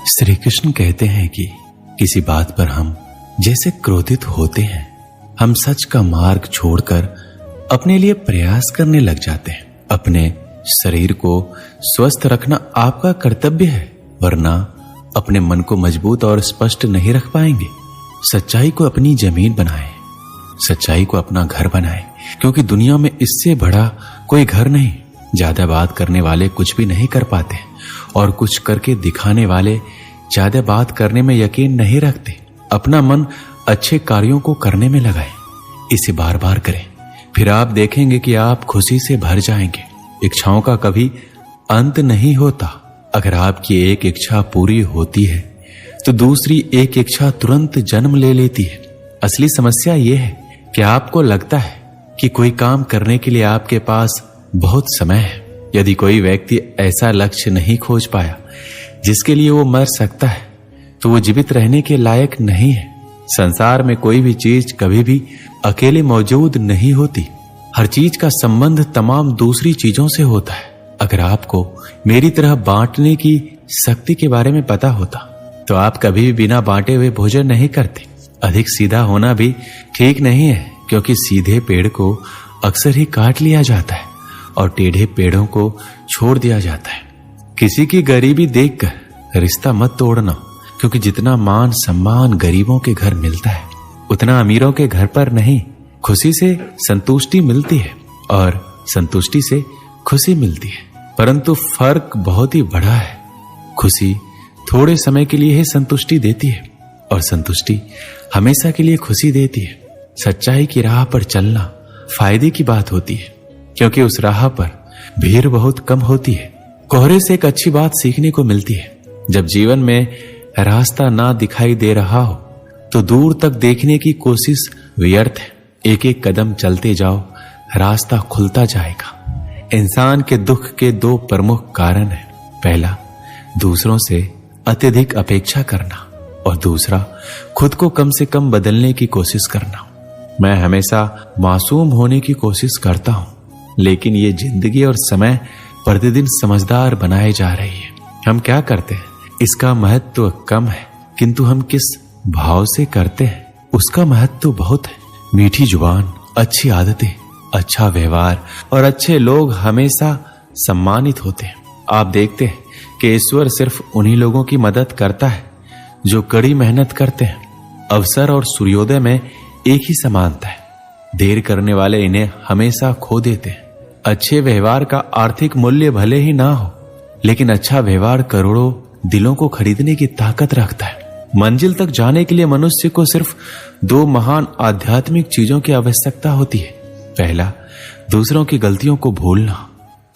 श्री कृष्ण कहते हैं कि किसी बात पर हम जैसे क्रोधित होते हैं, हम सच का मार्ग छोड़कर अपने लिए प्रयास करने लग जाते हैं। अपने शरीर को स्वस्थ रखना आपका कर्तव्य है, वरना अपने मन को मजबूत और स्पष्ट नहीं रख पाएंगे। सच्चाई को अपनी जमीन बनाएं, सच्चाई को अपना घर बनाएं, क्योंकि दुनिया में इससे बड़ा कोई घर नहीं। ज्यादा बात करने वाले कुछ भी नहीं कर पाते और कुछ करके दिखाने वाले ज्यादा बात करने में यकीन नहीं रखते। अपना मन अच्छे कार्यों को करने में लगाएं, इसे बार बार करें, फिर आप देखेंगे कि आप खुशी से भर जाएंगे। इच्छाओं का कभी अंत नहीं होता। अगर आपकी एक इच्छा पूरी होती है तो दूसरी एक इच्छा तुरंत जन्म ले लेती है। असली समस्या यह है कि आपको लगता है कि कोई काम करने के लिए आपके पास बहुत समय है। यदि कोई व्यक्ति ऐसा लक्ष्य नहीं खोज पाया जिसके लिए वो मर सकता है, तो वो जीवित रहने के लायक नहीं है। संसार में कोई भी चीज कभी भी अकेले मौजूद नहीं होती। हर चीज का संबंध तमाम दूसरी चीजों से होता है। अगर आपको मेरी तरह बांटने की शक्ति के बारे में पता होता तो आप कभी भी बिना बांटे हुए भोजन नहीं करते। अधिक सीधा होना भी ठीक नहीं है, क्योंकि सीधे पेड़ को अक्सर ही काट लिया जाता है और टेढ़े पेड़ों को छोड़ दिया जाता है। किसी की गरीबी देखकर रिश्ता मत तोड़ना, क्योंकि जितना मान सम्मान गरीबों के घर मिलता है उतना अमीरों के घर पर नहीं। खुशी से संतुष्टि मिलती है और संतुष्टि से खुशी मिलती है, परंतु फर्क बहुत ही बड़ा है। खुशी थोड़े समय के लिए ही संतुष्टि देती है और संतुष्टि हमेशा के लिए खुशी देती है। सच्चाई की राह पर चलना फायदे की बात होती है, क्योंकि उस राह पर भीड़ बहुत कम होती है। कोहरे से एक अच्छी बात सीखने को मिलती है। जब जीवन में रास्ता ना दिखाई दे रहा हो तो दूर तक देखने की कोशिश व्यर्थ है। एक एक कदम चलते जाओ, रास्ता खुलता जाएगा। इंसान के दुख के दो प्रमुख कारण हैं। पहला, दूसरों से अत्यधिक अपेक्षा करना, और दूसरा, खुद को कम से कम बदलने की कोशिश करना। मैं हमेशा मासूम होने की कोशिश करता हूं, लेकिन ये जिंदगी और समय प्रतिदिन समझदार बनाए जा रही है। हम क्या करते हैं इसका महत्व कम है, किंतु हम किस भाव से करते हैं उसका महत्व बहुत है। मीठी जुबान, अच्छी आदतें, अच्छा व्यवहार और अच्छे लोग हमेशा सम्मानित होते हैं। आप देखते हैं कि ईश्वर सिर्फ उन्हीं लोगों की मदद करता है जो कड़ी मेहनत करते हैं। अवसर और सूर्योदय में एक ही समानता है। देर करने वाले इन्हें हमेशा खो देते हैं। अच्छे व्यवहार का आर्थिक मूल्य भले ही ना हो, लेकिन अच्छा व्यवहार करोड़ों दिलों को खरीदने की ताकत रखता है। मंजिल तक जाने के लिए मनुष्य को सिर्फ दो महान आध्यात्मिक चीजों की आवश्यकता होती है। पहला, दूसरों की गलतियों को भूलना,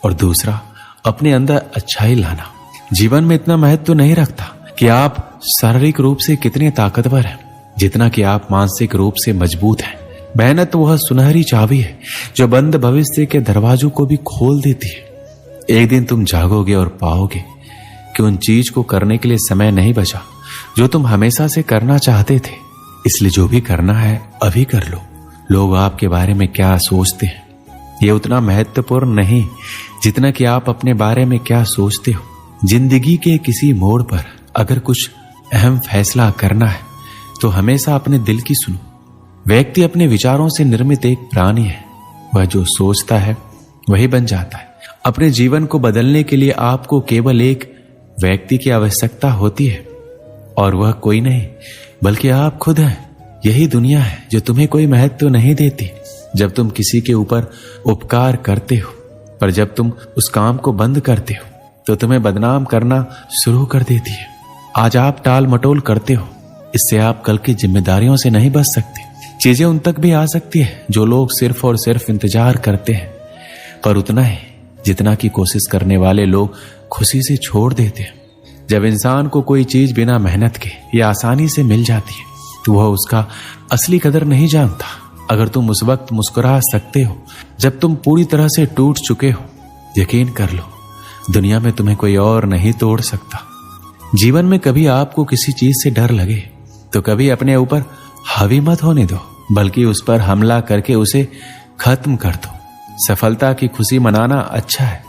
और दूसरा, अपने अंदर अच्छाई लाना। जीवन में इतना महत्व नहीं रखता कि आप शारीरिक रूप से कितने ताकतवर हैं, जितना कि आप मानसिक रूप से मजबूत हैं। मेहनत वह सुनहरी चाबी है जो बंद भविष्य के दरवाजों को भी खोल देती है। एक दिन तुम जागोगे और पाओगे कि उन चीज को करने के लिए समय नहीं बचा जो तुम हमेशा से करना चाहते थे। इसलिए जो भी करना है अभी कर लो। लोग आपके बारे में क्या सोचते हैं ये उतना महत्वपूर्ण नहीं जितना कि आप अपने बारे में क्या सोचते हो। जिंदगी के किसी मोड़ पर अगर कुछ अहम फैसला करना है तो हमेशा अपने दिल की सुनो। व्यक्ति अपने विचारों से निर्मित एक प्राणी है। वह जो सोचता है वही बन जाता है। अपने जीवन को बदलने के लिए आपको केवल एक व्यक्ति की आवश्यकता होती है, और वह कोई नहीं बल्कि आप खुद हैं। यही दुनिया है जो तुम्हें कोई महत्व नहीं देती जब तुम किसी के ऊपर उपकार करते हो, पर जब तुम उस काम को बंद करते हो तो तुम्हें बदनाम करना शुरू कर देती है। आज आप टाल मटोल करते हो, इससे आप कल की जिम्मेदारियों से नहीं बच सकते। चीजें उन तक भी आ सकती है जो लोग सिर्फ और सिर्फ इंतजार करते हैं, पर उतना ही जितना की कोशिश करने वाले लोग खुशी से छोड़ देते हैं। जब इंसान को कोई चीज बिना मेहनत के या आसानी से मिल जाती है तो वह उसका असली कदर नहीं जानता। अगर तुम उस वक्त मुस्कुरा सकते हो जब तुम पूरी तरह से टूट चुके हो, यकीन कर लो दुनिया में तुम्हें कोई और नहीं तोड़ सकता। जीवन में कभी आपको किसी चीज से डर लगे तो कभी अपने ऊपर हावी मत होने दो, बल्कि उस पर हमला करके उसे खत्म कर दो। सफलता की खुशी मनाना अच्छा है,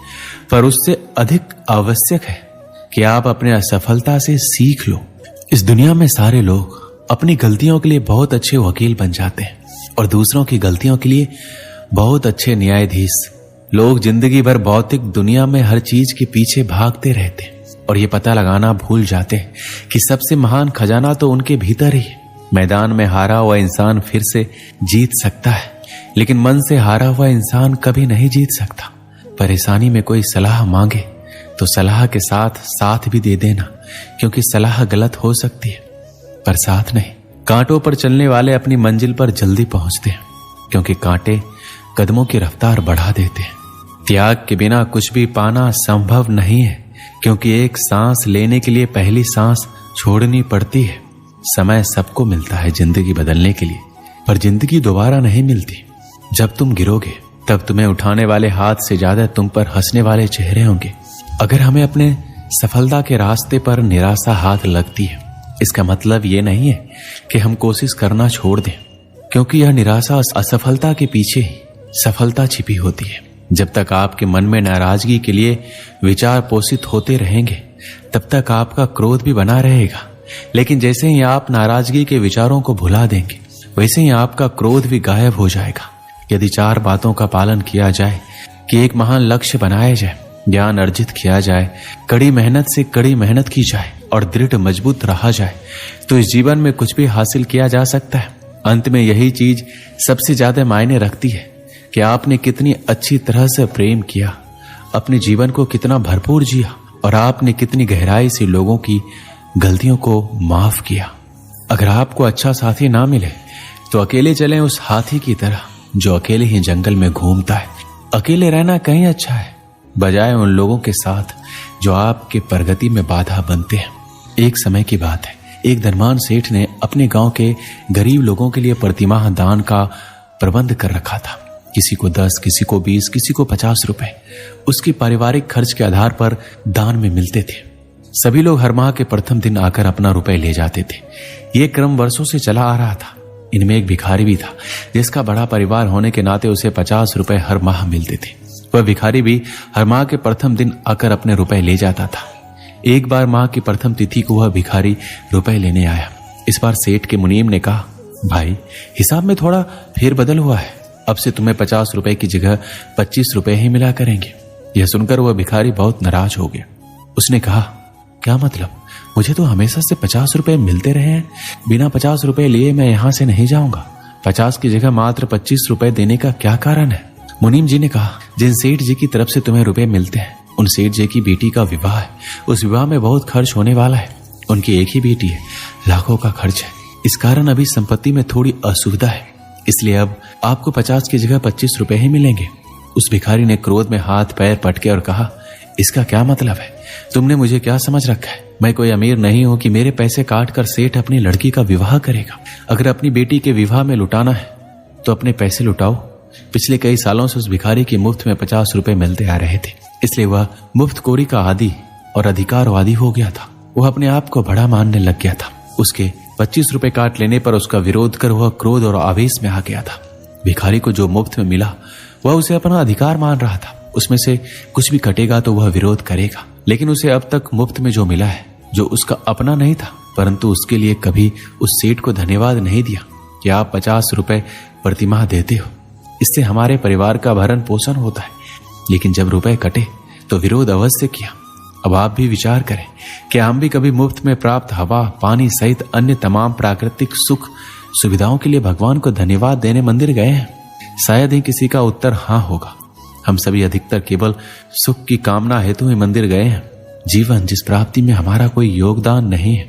पर उससे अधिक आवश्यक है कि आप अपने असफलता से सीख लो। इस दुनिया में सारे लोग अपनी गलतियों के लिए बहुत अच्छे वकील बन जाते हैं और दूसरों की गलतियों के लिए बहुत अच्छे न्यायाधीश। लोग जिंदगी भर भौतिक दुनिया में हर चीज के पीछे भागते रहते हैं और ये पता लगाना भूल जाते हैं कि सबसे महान खजाना तो उनके भीतर ही है। मैदान में हारा हुआ इंसान फिर से जीत सकता है, लेकिन मन से हारा हुआ इंसान कभी नहीं जीत सकता। परेशानी में कोई सलाह मांगे तो सलाह के साथ साथ भी दे देना, क्योंकि सलाह गलत हो सकती है पर साथ नहीं। कांटों पर चलने वाले अपनी मंजिल पर जल्दी पहुंचते हैं, क्योंकि कांटे कदमों की रफ्तार बढ़ा देते हैं। त्याग के बिना कुछ भी पाना संभव नहीं है, क्योंकि एक सांस लेने के लिए पहली सांस छोड़नी पड़ती है। समय सबको मिलता है जिंदगी बदलने के लिए, पर जिंदगी दोबारा नहीं मिलती। जब तुम गिरोगे तब तुम्हें उठाने वाले हाथ से ज्यादा तुम पर हंसने वाले चेहरे होंगे। अगर हमें अपने सफलता के रास्ते पर निराशा हाथ लगती है, इसका मतलब ये नहीं है कि हम कोशिश करना छोड़ दें, क्योंकि यह निराशा असफलता के पीछे ही सफलता छिपी होती है। जब तक आपके मन में नाराजगी के लिए विचार पोषित होते रहेंगे, तब तक आपका क्रोध भी बना रहेगा। लेकिन जैसे ही आप नाराजगी के विचारों को भुला देंगे, वैसे ही आपका क्रोध भी गायब हो जाएगा। यदि 4 बातों का पालन किया जाए कि एक महान लक्ष्य बनाया जाए, ज्ञान अर्जित किया जाए, कड़ी मेहनत से कड़ी मेहनत की जाए और दृढ़ मजबूत रहा जाए, तो इस जीवन में कुछ भी हासिल किया जा सकता है। अंत में यही चीज सबसे ज्यादा मायने रखती है कि आपने कितनी अच्छी तरह से प्रेम किया, अपने जीवन को कितना भरपूर जिया और आपने कितनी गहराई से लोगों की गलतियों को माफ किया। अगर आपको अच्छा साथी ना मिले तो अकेले चलें उस हाथी की तरह जो अकेले ही जंगल में घूमता है। अकेले रहना कहीं अच्छा है, बजाय उन लोगों के साथ जो आपके प्रगति में बाधा बनते हैं। एक समय की बात है, एक धनवान सेठ ने अपने गांव के गरीब लोगों के लिए प्रतिमाह दान का प्रबंध कर रखा था। किसी को 10, किसी को 20, किसी को 50 रुपए उसकी पारिवारिक खर्च के आधार पर दान में मिलते थे। सभी लोग हर माह के प्रथम दिन आकर अपना रुपए ले जाते थे। ये क्रम वर्षों से चला आ रहा था। इनमें एक भिखारी भी था, जिसका बड़ा परिवार होने के नाते उसे 50 रुपए हर माह मिलते थे। वह भिखारी भी हर माह के प्रथम दिन आकर अपने रुपए ले जाता था। एक बार माह की प्रथम तिथि को वह भिखारी रुपए लेने आया। इस बार सेठ के मुनीम ने कहा, भाई हिसाब में थोड़ा फेरबदल हुआ है, अब से तुम्हें 50 रुपए की जगह 25 रुपए ही मिला करेंगे। यह सुनकर वह भिखारी बहुत नाराज हो गया। उसने कहा, क्या मतलब, मुझे तो हमेशा से 50 रुपए मिलते रहे हैं, बिना 50 रुपए लिए मैं यहां से नहीं जाऊंगा। 50 की जगह मात्र 25 रुपए देने का क्या कारण है? मुनीम जी ने कहा, जिन सेठ जी की तरफ से तुम्हें रुपए मिलते हैं, उन सेठ जी की बेटी का विवाह है। उस विवाह में बहुत खर्च होने वाला है। उनकी एक ही बेटी है, लाखों का खर्च है। इस कारण अभी संपत्ति में थोड़ी असुविधा है, इसलिए अब आपको 50 की जगह 25 रुपए ही मिलेंगे। उस भिखारी ने क्रोध में हाथ पैर पटके और कहा, इसका क्या मतलब है? तुमने मुझे क्या समझ रखा है? मैं कोई अमीर नहीं हूं कि मेरे पैसे काट कर सेठ अपनी लड़की का विवाह करेगा। अगर अपनी बेटी के विवाह में लुटाना है तो अपने पैसे लुटाओ। पिछले कई सालों से उस भिखारी की मुफ्त में 50 रुपए मिलते आ रहे थे, इसलिए वह मुफ्तखोरी का आदी और अधिकारवादी हो गया था। वह अपने आप को बड़ा मानने लग गया था। उसके 25 रुपए काट लेने पर उसका विरोध कर वह क्रोध और आवेश में आ गया था। भिखारी को जो मुफ्त में मिला वह उसे अपना अधिकार मान रहा था। उसमें से कुछ भी कटेगा तो वह विरोध करेगा। लेकिन उसे अब तक मुफ्त में जो मिला है, जो उसका अपना नहीं था, परंतु उसके लिए कभी उस सेठ को धन्यवाद नहीं दिया कि आप 50 रुपए प्रतिमाह देते हो, इससे हमारे परिवार का भरण पोषण होता है। लेकिन जब रुपए कटे तो विरोध अवश्य किया। अब आप भी विचार करें कि हम भी कभी मुफ्त में प्राप्त हवा, पानी सहित अन्य तमाम प्राकृतिक सुख सुविधाओं के लिए भगवान को धन्यवाद देने मंदिर गए हैं? शायद ही किसी का उत्तर हाँ होगा। हम सभी अधिकतर केवल सुख की कामना हेतु ही मंदिर गए हैं। जीवन जिस प्राप्ति में हमारा कोई योगदान नहीं है,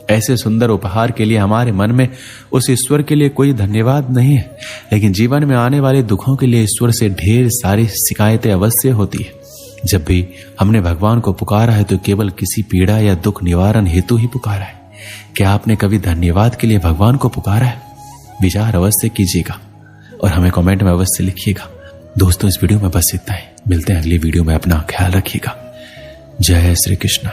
ऐसे सुंदर उपहार के लिए हमारे मन में उस ईश्वर के लिए कोई धन्यवाद नहीं है। लेकिन जीवन में आने वाले दुखों के लिए ईश्वर से ढेर सारी शिकायतें अवश्य होती है। जब भी हमने भगवान को पुकारा है तो केवल किसी पीड़ा या दुख निवारण हेतु ही पुकारा है। क्या आपने कभी धन्यवाद के लिए भगवान को पुकारा है? विचार अवश्य कीजिएगा और हमें कमेंट में अवश्य लिखिएगा। दोस्तों, इस वीडियो में बस इतना ही। मिलते हैं अगली वीडियो में। अपना ख्याल रखिएगा। जय श्री कृष्ण।